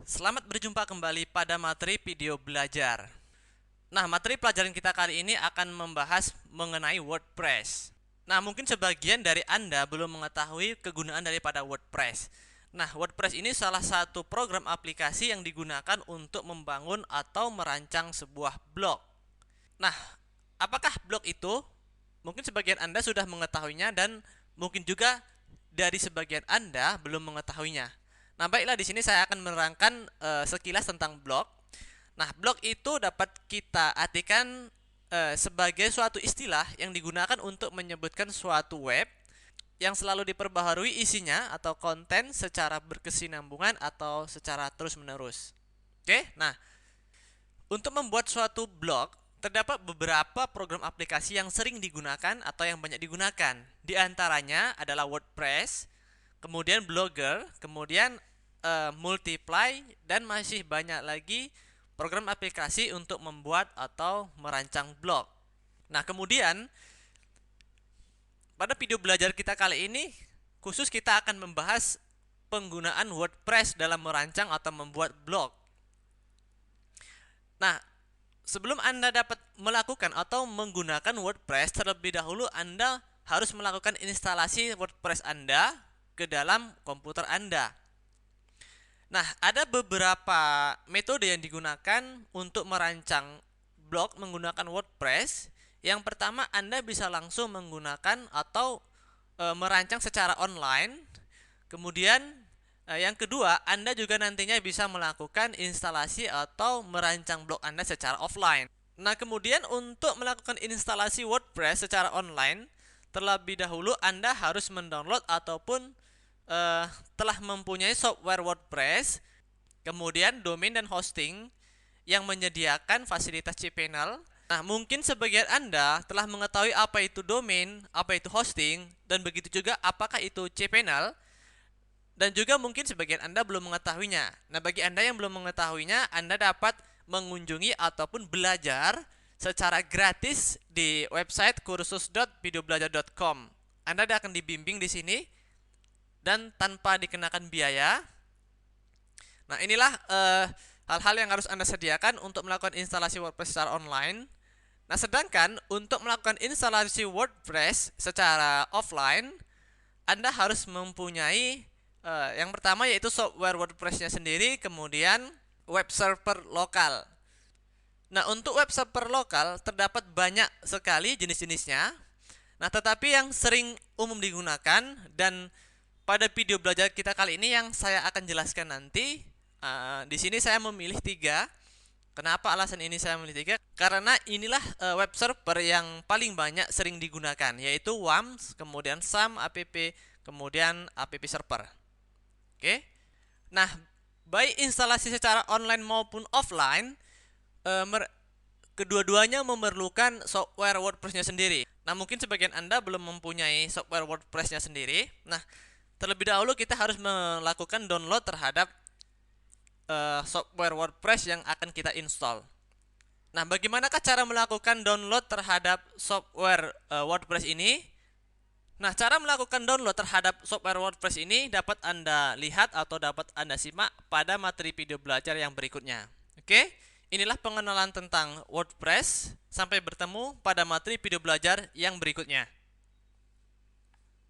Selamat berjumpa kembali pada materi video belajar. Nah, materi pelajaran kita kali ini akan membahas mengenai WordPress. Nah, mungkin sebagian dari Anda belum mengetahui kegunaan daripada WordPress. Nah, WordPress ini salah satu program aplikasi yang digunakan untuk membangun atau merancang sebuah blog. Nah, apakah blog itu? Mungkin sebagian Anda sudah mengetahuinya dan mungkin juga dari sebagian Anda belum mengetahuinya. Nah, baiklah, di sini saya akan menerangkan sekilas tentang blog. Nah, blog itu dapat kita artikan sebagai suatu istilah yang digunakan untuk menyebutkan suatu web yang selalu diperbaharui isinya atau konten secara berkesinambungan atau secara terus-menerus. Oke, nah, untuk membuat suatu blog, terdapat beberapa program aplikasi yang sering digunakan atau yang banyak digunakan. Di antaranya adalah WordPress, kemudian Blogger, kemudian Multiply, dan masih banyak lagi program aplikasi untuk membuat atau merancang blog. Nah, kemudian pada video belajar kita kali ini, khusus kita akan membahas penggunaan WordPress dalam merancang atau membuat blog. Nah, sebelum Anda dapat melakukan atau menggunakan WordPress, terlebih dahulu Anda harus melakukan instalasi WordPress Anda ke dalam komputer Anda. Nah, ada beberapa metode yang digunakan untuk merancang blog menggunakan WordPress. Yang pertama, Anda bisa langsung menggunakan atau merancang secara online. Kemudian yang kedua, Anda juga nantinya bisa melakukan instalasi atau merancang blog Anda secara offline. Nah, kemudian untuk melakukan instalasi WordPress secara online, terlebih dahulu Anda harus mendownload ataupun telah mempunyai software WordPress, kemudian domain dan hosting yang menyediakan fasilitas cPanel. Nah, mungkin sebagian Anda telah mengetahui apa itu domain, apa itu hosting, dan begitu juga apakah itu cPanel. Dan juga mungkin sebagian Anda belum mengetahuinya. Nah, bagi Anda yang belum mengetahuinya, Anda dapat mengunjungi ataupun belajar secara gratis di website kursus.videobelajar.com. Anda akan dibimbing di sini dan tanpa dikenakan biaya. Nah, inilah hal-hal yang harus Anda sediakan untuk melakukan instalasi WordPress secara online. Nah, sedangkan untuk melakukan instalasi WordPress secara offline, Anda harus mempunyai yang pertama yaitu software WordPress-nya sendiri, kemudian web server lokal. Nah, untuk web server lokal terdapat banyak sekali jenis-jenisnya. Nah, tetapi yang sering umum digunakan dan pada video belajar kita kali ini yang saya akan jelaskan nanti, di sini saya memilih 3. Kenapa alasan ini saya memilih 3? Karena inilah web server yang paling banyak sering digunakan, yaitu WAMS, kemudian SAM, APP, kemudian APP server. Oke. Nah, baik instalasi secara online maupun offline, kedua-duanya memerlukan software WordPress-nya sendiri. Nah, mungkin sebagian Anda belum mempunyai software WordPress-nya sendiri. Nah, terlebih dahulu kita harus melakukan download terhadap software WordPress yang akan kita install. Nah, bagaimanakah cara melakukan download terhadap software WordPress ini? Nah, cara melakukan download terhadap software WordPress ini dapat Anda lihat atau dapat Anda simak pada materi video belajar yang berikutnya. Oke, inilah pengenalan tentang WordPress. Sampai bertemu pada materi video belajar yang berikutnya.